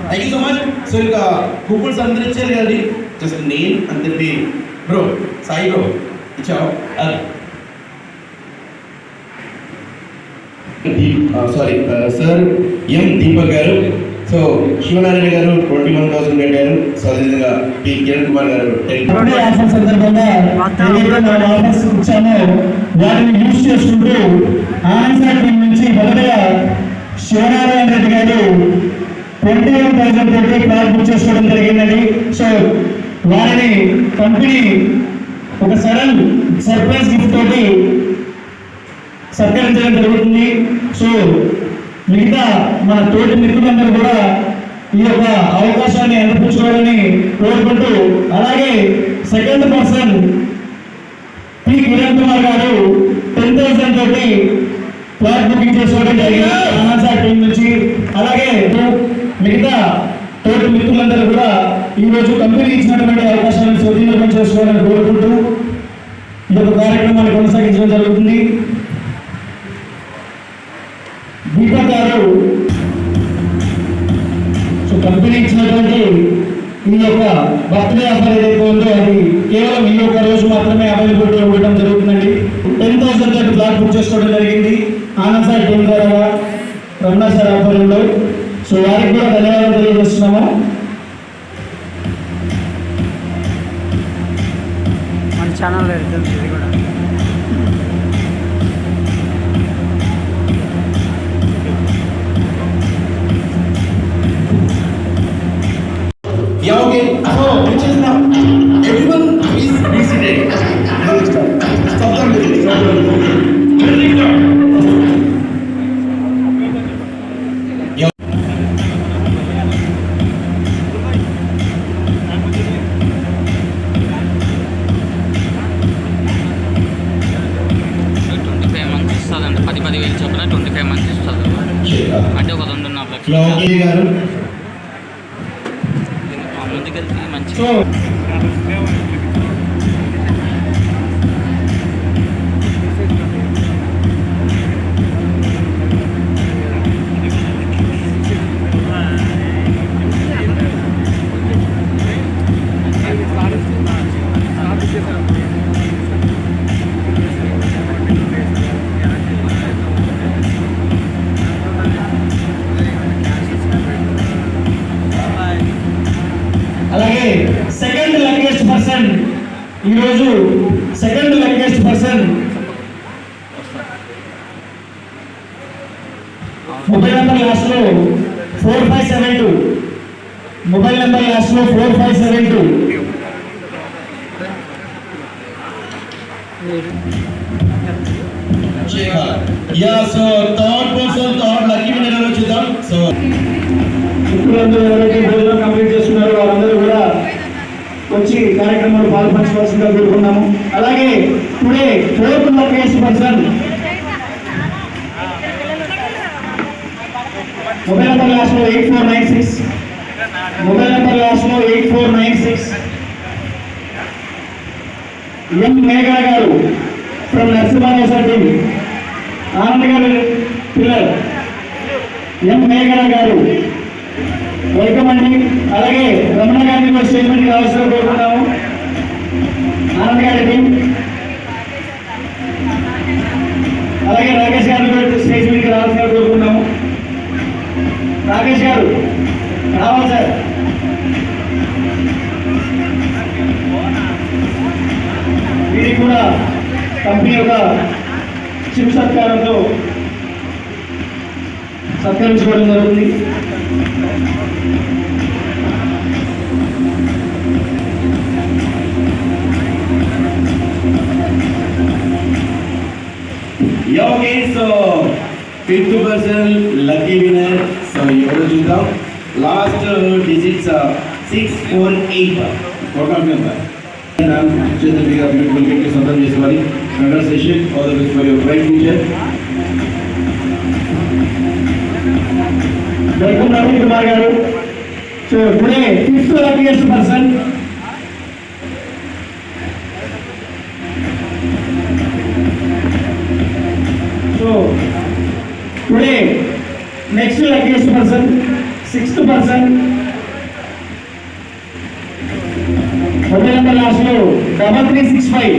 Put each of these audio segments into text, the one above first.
Thank you so much. So ఇంకా coupons అందరూ ఇచ్చారు కదండి, జస్ట్ నేమ్ అని చెప్పి బ్రో సాయి బ్రో ఇచ్చావు. సారీ సార్ ఎం దీపక్ గారు, సో శివనారాయణ గారు 21,000 పెట్టారు. సో అదేవిధంగా పి కిరణ్ కుమార్ గారు ఆఫర్ సందర్భంగా ఆఫర్స్ ఇచ్చామో వాటిని యూజ్ చేసుకుంటూ ఆన్సర్ టీం నుంచి మొదటగా శివనారాయణ రెడ్డి గారు 21,000 తోటి ప్లాట్ బుక్ చేసుకోవడం జరిగిందండి. సో వారిని కంపెనీ ఒక సడన్ సర్ప్రైజ్ గిఫ్ట్ తోటి సత్కరించడం జరుగుతుంది. సో మిగతా మన తోటి మిత్రులందరూ కూడా ఈ యొక్క అవకాశాన్ని అందిపుచ్చుకోవాలని కోరుకుంటూ, అలాగే second person P Kiran Kumar గారు 10,000 తోటి ఫ్లాట్ బుకింగ్ చేసుకోవడం జరిగింది ఆన్సర్ టీం నుంచి. అలాగే మిగతా తోటి మిత్రులందరూ కూడా ఈరోజు కంపెనీ ఇచ్చినటువంటి అవకాశాలను సద్వినియోగం చేసుకోవాలని కోరుకుంటూ ఈ యొక్క కార్యక్రమాన్ని కొనసాగించడం జరుగుతుంది. దీపక్ గారు సో కంపెనీ ఇచ్చినటువంటి ఈ యొక్క బర్త్డే ఆఫర్ ఏదైతే ఉందో అది కేవలం ఈ యొక్క రోజు మాత్రమే అవైలబిలిటీ ఉండడం జరుగుతుందండి. 10,000 తోటి ఫ్లాట్ బుక్ చేసుకోవడం జరిగింది ఆనంద్ సార్ టీం ద్వారా రమణ సార్ ఆధ్వర్యంలో. సో వారికి కూడా ధన్యవాదాలు తెలియజేస్తున్నాము. మన ఛానల్ కూడా Yeah, okay. So, which is now, everyone is seated. Stop the music. Stop the music. Music stop. Yeah. ఇస్తుందండి 10,000 చొప్పున 25 మంత్స్ ఇస్తుంది అంటే ఒక 2.5 లక్షలు ముందుకెళ్తే మంచి. అలాగే సెకండ్ లక్కీయెస్ట్ పర్సన్ ఈరోజు second luckiest person mobile number last లో 4572 మొబైల్ నెంబర్ లాస్ట్ లో 4572. Yeah, so third person, third lucky winner ఎవరో చూద్దాం. సో మిత్రులందరూ ఎవరైతే భోజనం కంప్లీట్ చేస్తున్నారో వారందరూ కూడా వచ్చి కార్యక్రమంలో పాల్పంచవలసిందిగా కోరుకున్నాము. అలాగే today fourth luckiest person mobile number last లో 8496 మొబైల్ నెంబర్ లాస్ట్ లో 8496 ఎం మేఘా గారు ఫ్రమ్ నరసింహారావు టీం. ఆనంద్ గారు పిల్లర్ ఎం మేఘా గారు వెల్కమ్ అండి. అలాగే రమణ గారిని కూడా స్టేట్మెంట్ కావాల్సిన కోరుకుంటాము. ఆనంద్ గారి టీం. అలాగే రాకేష్ గారిని కూడా స్టేట్మెంట్ రావాల్సిన కోరుకుంటాము. రాకేష్ గారు రావాలి సార్. వీరికి కూడా కంపెనీ యొక్క చిరు సత్కారంతో సత్కరించుకోవడం జరుగుతుంది. Yeah, okay, so 5th person lucky winner. So ఎవరు చూద్దాం. Last digits 648 total number. చేతులుగా బ్యూటిఫుల్ గిఫ్ట్ సొంతం చేసుకోవాలి. Congratulation, all the best for your bright future. Welcome Ravi Kumar గారు. So today 5th luckiest person So today, next luckiest person, 6th person. Mobile number last లో 3365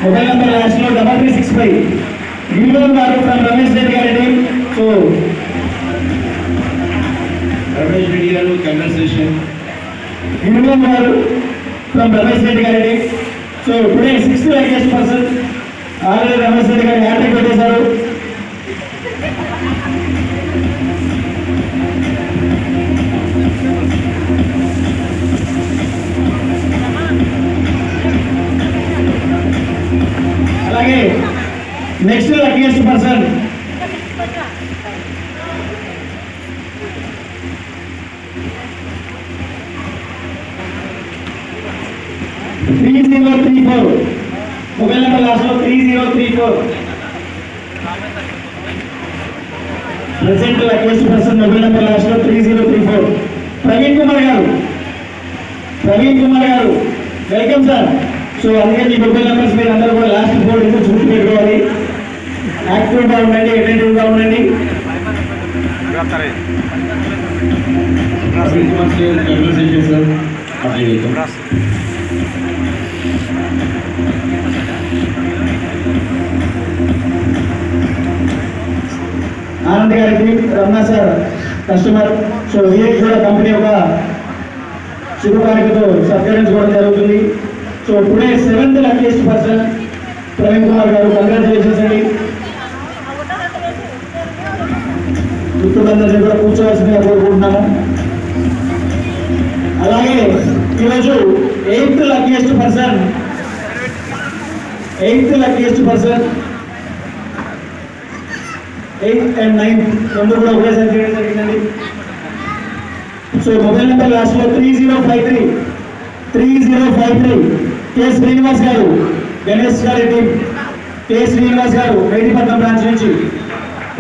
mobile number last లో 3365 గిరిగోన్ గారు from Ramesh Reddy గారి. So Ramesh Reddy గారు congratulation. గిరిగోన్ గారు from Ramesh Reddy గారి. So today 6th luckiest person already Ramesh Reddy గారు hat trick పెట్టేశారు. అలాగే next luckiest person mobile number last లో 3034 present luckiest person mobile number last లో 3034 ప్రవీణ్ కుమార్ గారు వెల్కమ్ సార్. సో అందుకే మీ మొబైల్ నెంబర్స్ మీరు అందరూ కూడా లాస్ట్ 4 డిజిట్స్ గుర్తు పెట్టుకోవాలి. యాక్టివ్గా ఉండండి, అటెంటివ్గా ఉండండి. Congratulation sir. Heartily welcome. Anand గారికి రమణ సార్ కస్టమర్. సో వీరికి కూడా కంపెనీ ఒక శుభకార్యతో సత్కరించుకోవడం జరుగుతుంది. So today 7th luckiest person Praveen Kumar గారు. కంగ్రాచులేషన్స్ అండి. మిత్రులందరినీ కూడా కూర్చోవలసిందిగా కోరుకుంటున్నాము. అలాగే ఈరోజు 8th luckiest person 8th and 9th రెండు కూడా ఒకేసారి చేయడం జరిగిందండి. సో మొబైల్ నెంబర్ లాస్ట్ లో 3053 కె శ్రీనివాస్ గారు, గణేష్ గారి టీం. కె శ్రీనివాస్ గారు మేడిపట్నం బ్రాంచ్ నుంచి.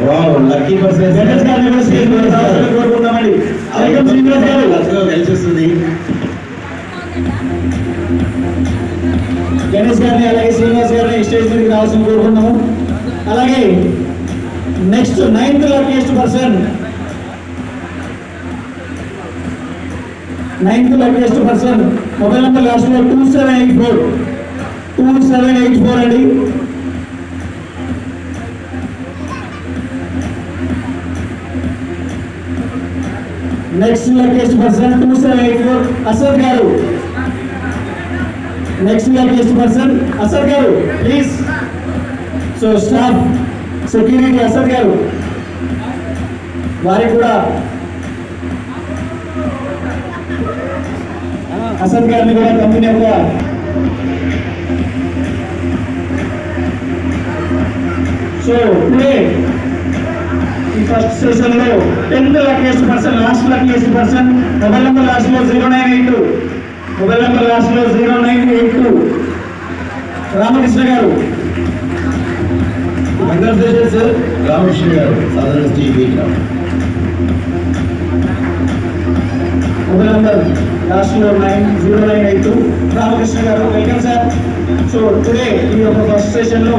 Wow, lucky person. గణేష్ గారిని కూడా స్టేజ్ మీద రావాలని కోరుకుంటున్నామండి. వెల్కమ్ శ్రీనివాస్ గారు. లక్కగా కలిసి వస్తుంది. గణేష్ గారిని అలాగే శ్రీనివాస్ గారిని స్టేజ్ మీదకి రావాల్సిన కోరుకుంటున్నాము. అలాగే next 9th luckiest person mobile number last లో 2784 అండి. నెక్స్ట్ లక్కీయెస్ట్ పర్సన్ 2784 అసద్ గారు. నెక్స్ట్ లక్కీయెస్ట్ పర్సన్ అసద్ గారు please. So staff security Asad గారు, వారికి కూడా అసద్ గారిని కూడా కంపెనీ యొక్క సో టుడే ఈ ఫస్ట్ సెషన్ లో 10th luckiest person, last luckiest person mobile number last లో 0982 రామకృష్ణ గారు. Congratulation sir. రామకృష్ణ గారు సాధారణ స్టేజ్ మీద. మొబైల్ నెంబర్ లాస్ట్ లో 0982 రామకృష్ణ గారు. Welcome sir. సో టుడే ఈ యొక్క ఫస్ట్ సెషన్ లో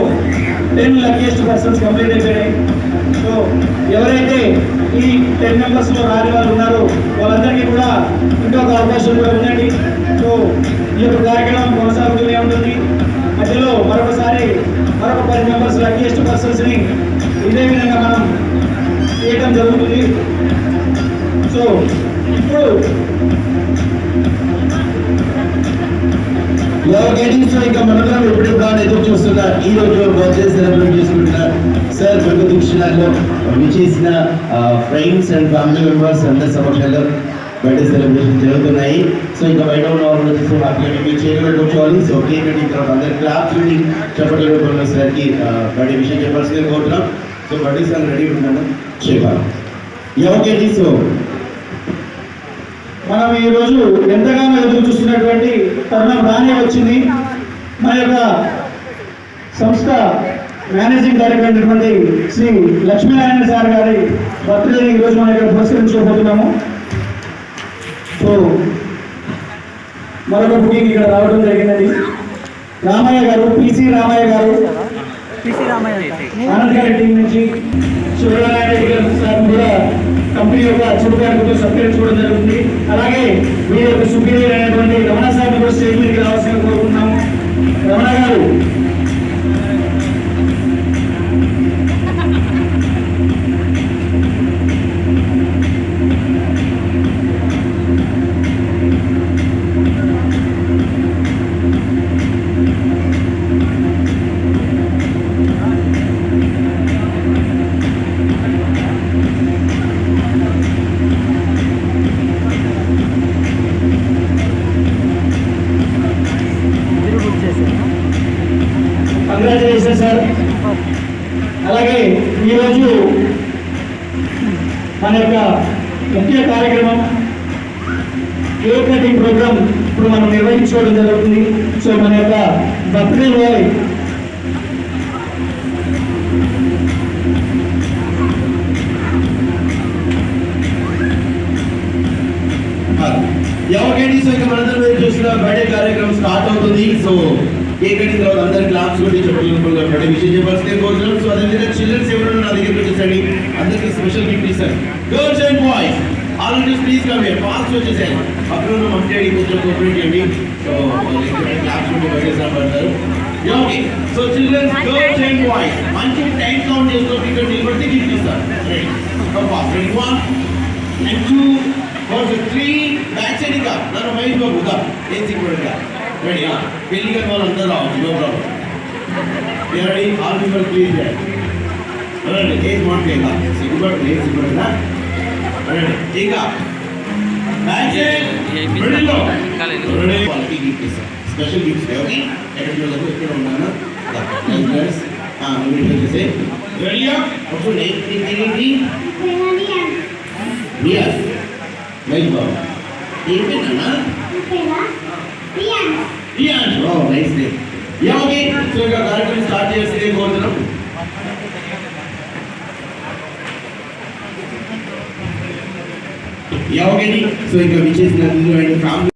10 లక్కీయెస్ట్ పర్సన్స్ కంప్లీట్ అయిపోయాయి. సో ఎవరైతే ఈ 10 మెంబర్స్ లో రాని వాళ్ళు ఉన్నారో వాళ్ళందరికీ కూడా ఇంకొక అవకాశం కూడా ఉందండి. సో ఈ యొక్క కార్యక్రమం కొనసాగుతూనే ఉంటుంది. మధ్యలో మరొక 10 మెంబర్స్ లక్కీయెస్ట్ పర్సన్స్ ని ఇదే విధంగా మనం చేయడం జరుగుతుంది. సో ఇప్పుడు ఇంకా మనలో ఎప్పుడు బాగా ఎదురు చూస్తున్నారు. ఈ రోజు బర్త్డే సెలబ్రేట్ చేసుకుంటున్నారు సార్. మీకు దీక్షలో విచేసిన ఫ్రెండ్స్ అండ్ ఫ్యామిలీ మెంబర్స్ అందరి సమక్షంలో బర్త్డే సెలబ్రేషన్ జరుగుతున్నాయి. సో ఇంకా బయట ఉన్న వాళ్ళు వచ్చేసి హ్యాపీగా మీ చేతులు కూర్చోవాలి. సో కేక్ కటింగ్ తర్వాత అందరు క్లాప్స్ ఉండి చెప్పట్ల రూపంలో సార్కి బర్త్డే విషయం చెప్పాల్సిందే కోరుతున్నాం. సో బర్త్డే సార్ రెడీ ఉన్నాను చెప్పాలి. ఓకే. సో మనం ఈ రోజు ఎంతగానో ఎదురు చూస్తున్నటువంటి తరుణం రానే వచ్చింది. మన యొక్క సంస్థ మేనేజింగ్ డైరెక్టర్ అయినటువంటి శ్రీ లక్ష్మీనారాయణ సార్ గారి బర్త్డేని ఈరోజు మనం ఇక్కడ పురస్కరించుకోబోతున్నాము. సో మరొక బుకింగ్ ఇక్కడ రావడం జరిగిందండి. రామయ్య గారు, పిసి రామయ్య గారు ఆనంద్ గారి టీం నుంచి సూర్యనారాయణ రెడ్డి గారు సార్ కూడా కంపెనీ యొక్క చీఫ్ గారితో సత్కరించుకోవడం జరుగుతుంది. అలాగే వీరి యొక్క సుపీరియర్ అయినటువంటి రమణ సార్ని కూడా స్టేజ్ మీదకి రావాల్సిన కోరుకుంటున్నాము. రమణ గారు ఇద్దరు బుక్ చేశారు. Congratulation sir. అలాగే ఈరోజు మన యొక్క ముఖ్య కార్యక్రమం కేక్ కటింగ్ ప్రోగ్రామ్ ఇప్పుడు మనం నిర్వహించుకోవడం జరుగుతుంది. సో మన యొక్క బర్త్డే బాయ్ ఎవరికైనా సో ఇక మనందరం మీరు చూసిన బర్త్డే కార్యక్రమం స్టార్ట్ అవుతుంది. సో కేక్ కటింగ్ తర్వాత అందరి క్లాప్స్ కొట్టి చెప్పడం బర్త్డే విషయం చెప్పాల్సిందే కోరుతున్నాం. సో అదేవిధంగా చిల్డ్రన్స్ ఎవరైనా నా దగ్గరికి వచ్చేసండి, అందరికీ స్పెషల్ గిఫ్ట్ ఇస్తారు. Girls and boys all please come here, fast వచ్చేసాయి. అక్కడ ఉన్న మంచి అడిగి కొంచెం కోఆపరేట్ చేయండి. సో క్లాప్స్ కొట్టి బర్త్డే స్టార్ట్ పడతారు. Okay, so childrens girls and boys మంచి టైం కౌంట్ చేసుకొని ఇక్కడ నిలబడితే గిఫ్ట్ ఇస్తారు. Ready fast, ready 1 and 2 for the 3 back side ఇంకా నన్ను మహేష్ బాబు దా ఏం సిగ్గుపడగా రెడీ పెళ్లి కానీ వాళ్ళు అందరూ రావచ్చు, no problem. Ready all people please ready ఏం మాట్లాడేదా సిగ్గుపడదు, ఏం సిగ్గుపడదా రెడీ ఇంకా బ్యాక్ సైడ్ రెడీలో రెడీ వాళ్ళకి గిఫ్ట్ ఇస్తాం, స్పెషల్ గిఫ్ట్స్. ఓకే ఎక్కడ చూడలేదు, ఇక్కడ ఉన్నాను గైస్ నువ్వు చేసే రెడీయా ఒకసారి ఏంటి రియాజ్ మహేష్ బాబు ఏం పేరునా రియాజ్. ఓ నైస్ నేమ్. ఓకే సో ఇక కార్యక్రమం స్టార్ట్ చేస్తే కోరుతున్నాం. ఓకే సో ఇక విచ్చేసిన ఫ్యామిలీ